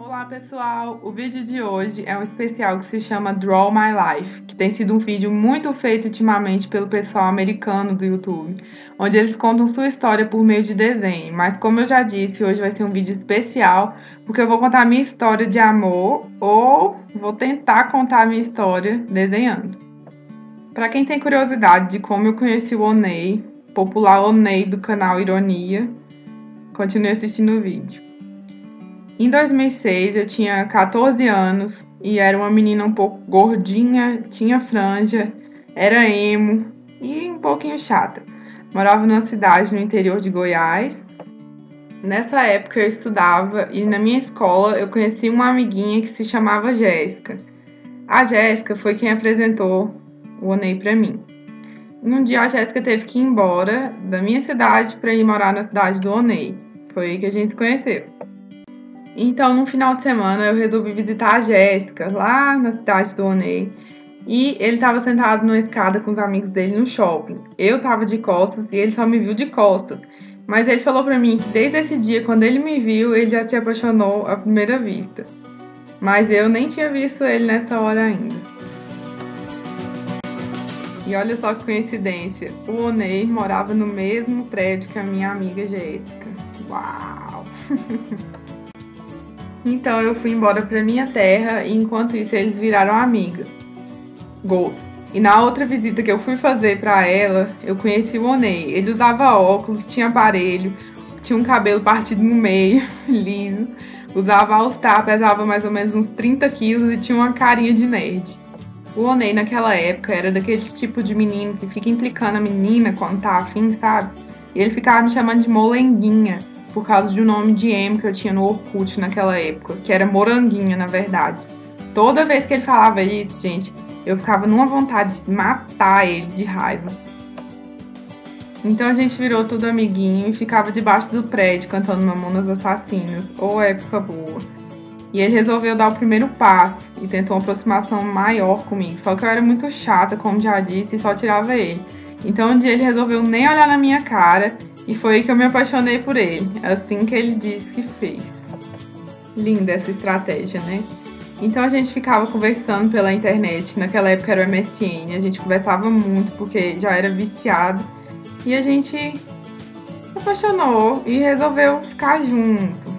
Olá pessoal, o vídeo de hoje é um especial que se chama Draw My Life, que tem sido um vídeo muito feito ultimamente pelo pessoal americano do YouTube, onde eles contam sua história por meio de desenho, mas como eu já disse, hoje vai ser um vídeo especial, porque eu vou contar a minha história de amor, ou vou tentar contar a minha história desenhando. Para quem tem curiosidade de como eu conheci o Oney, popular Oney do canal Ironia, continue assistindo o vídeo. Em 2006, eu tinha 14 anos e era uma menina um pouco gordinha, tinha franja, era emo e um pouquinho chata. Morava numa cidade no interior de Goiás. Nessa época eu estudava e na minha escola eu conheci uma amiguinha que se chamava Jéssica. A Jéssica foi quem apresentou o Oney para mim. Um dia a Jéssica teve que ir embora da minha cidade para ir morar na cidade do Oney. Foi aí que a gente se conheceu. Então, no final de semana, eu resolvi visitar a Jéssica, lá na cidade do Oney. E ele estava sentado numa escada com os amigos dele no shopping. Eu estava de costas e ele só me viu de costas. Mas ele falou pra mim que desde esse dia, quando ele me viu, ele já se apaixonou à primeira vista. Mas eu nem tinha visto ele nessa hora ainda. E olha só que coincidência, o Oney morava no mesmo prédio que a minha amiga Jéssica. Uau! Então eu fui embora pra minha terra e enquanto isso eles viraram amiga. Gosto. E na outra visita que eu fui fazer pra ela, eu conheci o Oney. Ele usava óculos, tinha aparelho, tinha um cabelo partido no meio, liso. Usava All-Star, pesava mais ou menos uns 30 quilos e tinha uma carinha de nerd. O Oney naquela época era daqueles tipo de menino que fica implicando a menina quando tá afim, sabe? E ele ficava me chamando de molenguinha. Por causa de um nome de emo que eu tinha no Orkut naquela época, que era Moranguinha, na verdade. Toda vez que ele falava isso, gente, eu ficava numa vontade de matar ele de raiva. Então a gente virou tudo amiguinho e ficava debaixo do prédio cantando Mamonas Assassinas, ou época boa. E ele resolveu dar o primeiro passo e tentou uma aproximação maior comigo, só que eu era muito chata, como já disse, e só tirava ele. Então um dia ele resolveu nem olhar na minha cara. E foi aí que eu me apaixonei por ele, assim que ele disse que fez. Linda essa estratégia, né? Então a gente ficava conversando pela internet, naquela época era o MSN, a gente conversava muito porque já era viciado. E a gente se apaixonou e resolveu ficar junto.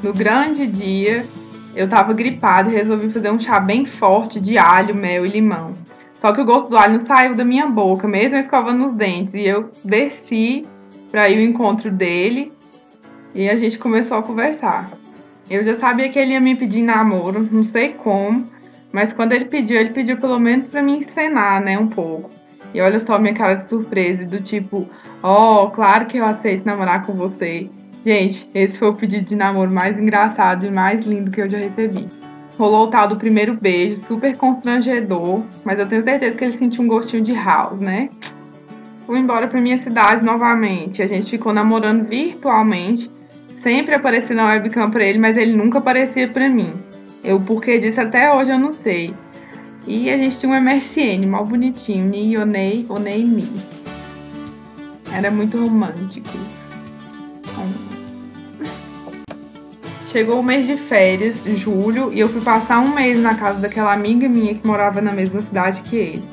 No grande dia, eu tava gripada e resolvi fazer um chá bem forte de alho, mel e limão. Só que o gosto do alho não saiu da minha boca, mesmo escovando os dentes. E eu desci para ir ao encontro dele e a gente começou a conversar. Eu já sabia que ele ia me pedir namoro, não sei como, mas quando ele pediu pelo menos para me encenar, né, um pouco. E olha só a minha cara de surpresa, do tipo, claro que eu aceito namorar com você. Gente, esse foi o pedido de namoro mais engraçado e mais lindo que eu já recebi. Rolou o tal do primeiro beijo, super constrangedor, mas eu tenho certeza que ele sentiu um gostinho de house, né? Fui embora pra minha cidade novamente, a gente ficou namorando virtualmente, sempre aparecendo na webcam pra ele, mas ele nunca aparecia pra mim. O porquê disso até hoje eu não sei. E a gente tinha um MSN, mal bonitinho, Ni, Oney, Oney, Ni. Era muito romântico. Chegou o mês de férias, julho, e eu fui passar um mês na casa daquela amiga minha que morava na mesma cidade que ele.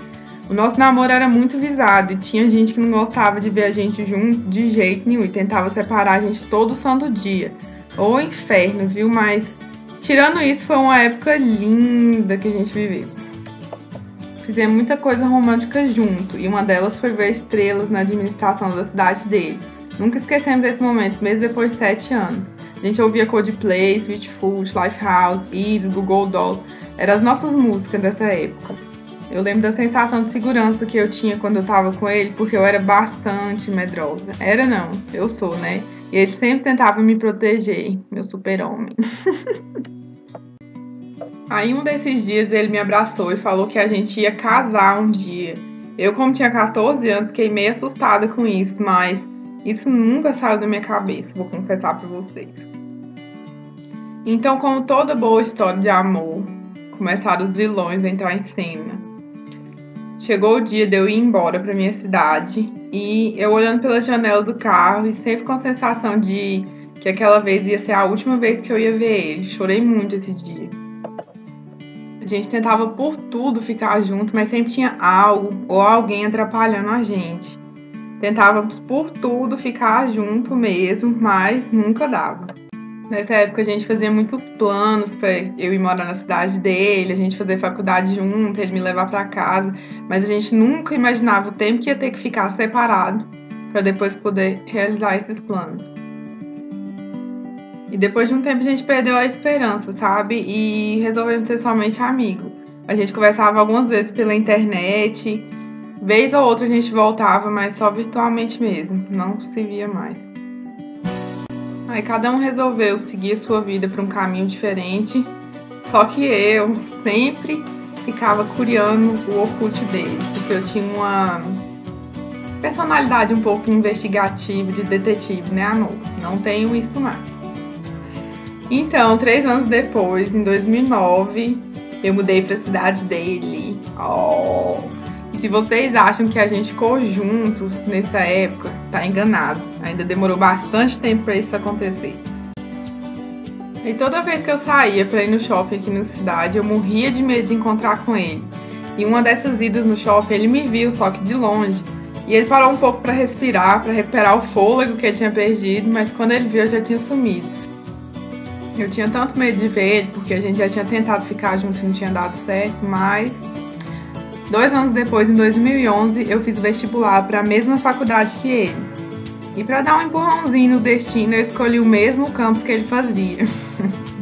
O nosso namoro era muito visado e tinha gente que não gostava de ver a gente junto de jeito nenhum e tentava separar a gente todo santo dia. Ô inferno, viu? Mas, tirando isso, foi uma época linda que a gente viveu. Fizemos muita coisa romântica junto e uma delas foi ver estrelas na administração da cidade dele. Nunca esquecemos desse momento, mesmo depois de 7 anos. A gente ouvia Coldplay, Sweetfoot, Lifehouse, Iris, Google Dolls. Eram as nossas músicas dessa época. Eu lembro da sensação de segurança que eu tinha quando eu tava com ele, porque eu era bastante medrosa. Era não, eu sou, né? E ele sempre tentava me proteger, meu super-homem. Aí um desses dias ele me abraçou e falou que a gente ia casar um dia. Eu, como tinha 14 anos, fiquei meio assustada com isso, mas isso nunca saiu da minha cabeça, vou confessar pra vocês. Então, como toda boa história de amor, começaram os vilões a entrar em cena. Chegou o dia de eu ir embora pra minha cidade e eu olhando pela janela do carro e sempre com a sensação de que aquela vez ia ser a última vez que eu ia ver ele. Chorei muito esse dia. A gente tentava por tudo ficar junto, mas sempre tinha algo ou alguém atrapalhando a gente. Tentávamos por tudo ficar junto mesmo, mas nunca dava. Nessa época a gente fazia muitos planos para eu ir morar na cidade dele, a gente fazer faculdade junto, ele me levar para casa, mas a gente nunca imaginava o tempo que ia ter que ficar separado para depois poder realizar esses planos. E depois de um tempo a gente perdeu a esperança, sabe? E resolvemos ser somente amigo. A gente conversava algumas vezes pela internet, vez ou outra a gente voltava, mas só virtualmente mesmo, não se via mais. Aí cada um resolveu seguir sua vida para um caminho diferente, só que eu sempre ficava curiando o Orkut dele, porque eu tinha uma personalidade um pouco investigativa, de detetive, né, amor? Não tenho isso mais. Então, 3 anos depois, em 2009, eu mudei para a cidade dele. E se vocês acham que a gente ficou juntos nessa época, tá enganado. Ainda demorou bastante tempo para isso acontecer. E toda vez que eu saía para ir no shopping aqui na cidade, eu morria de medo de encontrar com ele. E uma dessas idas no shopping, ele me viu, só que de longe. E ele parou um pouco para respirar, para recuperar o fôlego que ele tinha perdido, mas quando ele viu, eu já tinha sumido. Eu tinha tanto medo de ver ele, porque a gente já tinha tentado ficar junto e não tinha dado certo, mas 2 anos depois, em 2011, eu fiz o vestibular para a mesma faculdade que ele. E para dar um empurrãozinho no destino, eu escolhi o mesmo campus que ele fazia.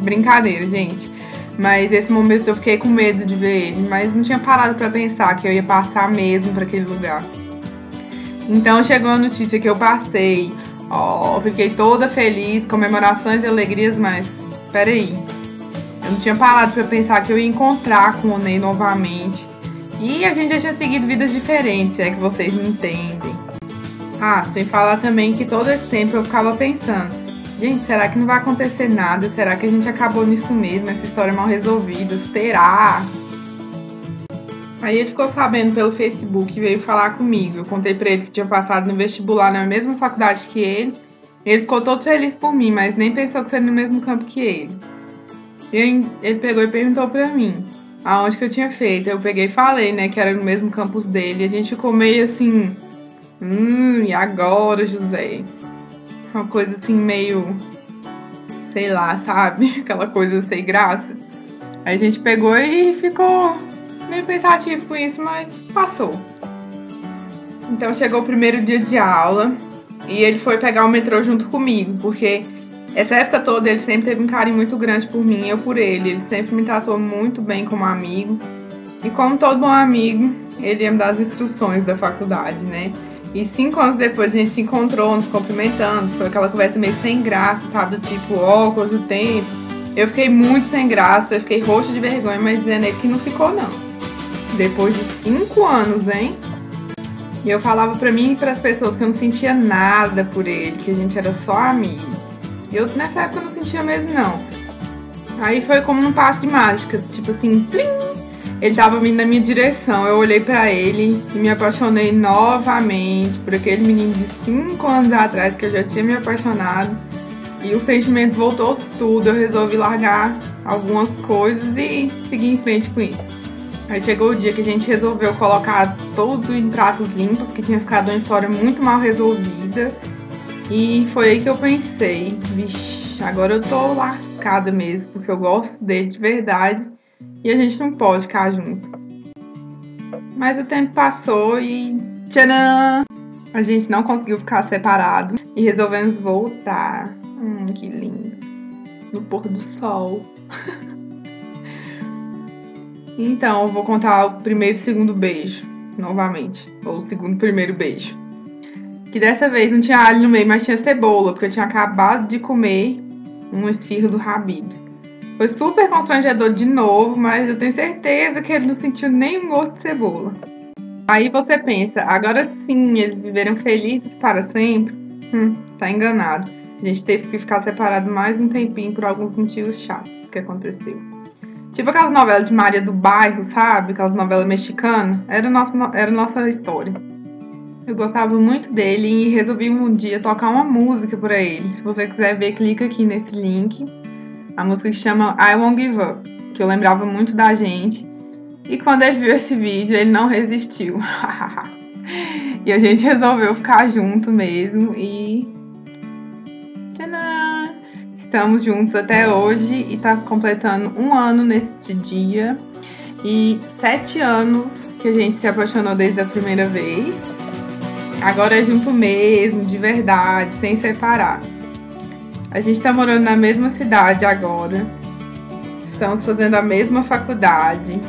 Brincadeira, gente. Mas esse momento eu fiquei com medo de ver ele, mas não tinha parado para pensar que eu ia passar mesmo para aquele lugar. Então chegou a notícia que eu passei. Fiquei toda feliz, comemorações e alegrias, mas peraí. Eu não tinha parado para pensar que eu ia encontrar com o Ney novamente. E a gente já tinha seguido vidas diferentes, se é que vocês me entendem. Sem falar também que todo esse tempo eu ficava pensando, gente, será que não vai acontecer nada? Será que a gente acabou nisso mesmo? Essa história mal resolvida? Será? Aí ele ficou sabendo pelo Facebook e veio falar comigo. Eu contei pra ele que tinha passado no vestibular na mesma faculdade que ele. Ele ficou todo feliz por mim, mas nem pensou que seria no mesmo campo que ele. Ele pegou e perguntou pra mim aonde que eu tinha feito. Eu peguei e falei, né, que era no mesmo campus dele. E a gente ficou meio assim, e agora, José? Uma coisa assim meio, sei lá, sabe? Aquela coisa sem graça. Aí a gente pegou e ficou meio pensativo com isso, mas passou. Então chegou o primeiro dia de aula e ele foi pegar o metrô junto comigo, porque essa época toda ele sempre teve um carinho muito grande por mim e eu por ele. Ele sempre me tratou muito bem como amigo. E como todo bom amigo, ele ia me dar as instruções da faculdade, né? E 5 anos depois a gente se encontrou, nos cumprimentando. Foi aquela conversa meio sem graça, sabe? Do tipo, coisa do tempo. Eu fiquei muito sem graça, eu fiquei roxa de vergonha, mas dizendo ele que não ficou, não. Depois de 5 anos, hein? E eu falava pra mim e pras pessoas que eu não sentia nada por ele, que a gente era só amigo. E eu nessa época não sentia mesmo, não. Aí foi como um passo de mágica, tipo assim, plim! Ele tava vindo na minha direção, eu olhei pra ele e me apaixonei novamente por aquele menino de 5 anos atrás que eu já tinha me apaixonado. E o sentimento voltou tudo, eu resolvi largar algumas coisas e seguir em frente com isso. Aí chegou o dia que a gente resolveu colocar tudo em pratos limpos, que tinha ficado uma história muito mal resolvida. E foi aí que eu pensei, vixe, agora eu tô lascada mesmo, porque eu gosto dele de verdade. E a gente não pode ficar junto. Mas o tempo passou e tcharam! A gente não conseguiu ficar separado. E resolvemos voltar. Que lindo. No pôr do sol. Então, eu vou contar o primeiro e segundo beijo. Novamente. Ou o segundo primeiro beijo. Que dessa vez não tinha alho no meio, mas tinha cebola. Porque eu tinha acabado de comer um esfirro do Habib's. Foi super constrangedor de novo, mas eu tenho certeza que ele não sentiu nenhum gosto de cebola. Aí você pensa, agora sim, eles viveram felizes para sempre? Tá enganado. A gente teve que ficar separado mais um tempinho por alguns motivos chatos que aconteceu. Tipo aquelas novelas de Maria do Bairro, sabe? Aquelas novelas mexicanas. Era nossa história. Eu gostava muito dele e resolvi um dia tocar uma música pra ele. Se você quiser ver, clica aqui nesse link. A música que chama I Won't Give Up, que eu lembrava muito da gente. E quando ele viu esse vídeo, ele não resistiu. E a gente resolveu ficar junto mesmo e... Tadã! Estamos juntos até hoje e tá completando 1 ano neste dia. E 7 anos que a gente se apaixonou desde a primeira vez. Agora é junto mesmo, de verdade, sem separar. A gente tá morando na mesma cidade agora. Estamos fazendo a mesma faculdade.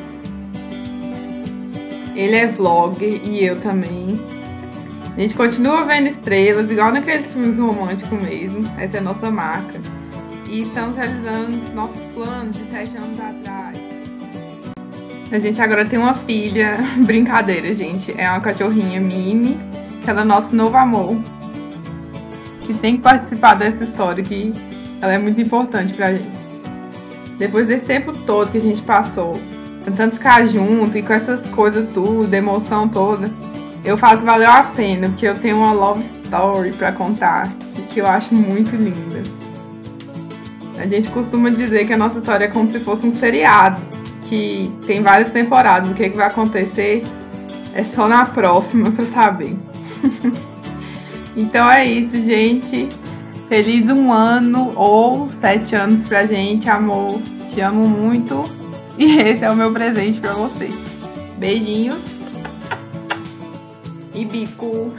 Ele é vlogger e eu também. A gente continua vendo estrelas, igual naqueles filmes românticos mesmo. Essa é a nossa marca. E estamos realizando nossos planos de 7 anos atrás. A gente agora tem uma filha. Brincadeira, gente. É uma cachorrinha Mimi, que ela é nosso novo amor. Que tem que participar dessa história, que ela é muito importante pra gente. Depois desse tempo todo que a gente passou, tentando ficar junto e com essas coisas tudo, emoção toda, eu falo que valeu a pena, porque eu tenho uma love story pra contar, que eu acho muito linda. A gente costuma dizer que a nossa história é como se fosse um seriado, que tem várias temporadas. O que vai acontecer é só na próxima pra saber. Então é isso, gente. Feliz 1 ano ou 7 anos pra gente, amor. Te amo muito. E esse é o meu presente pra você. Beijinhos. E bico.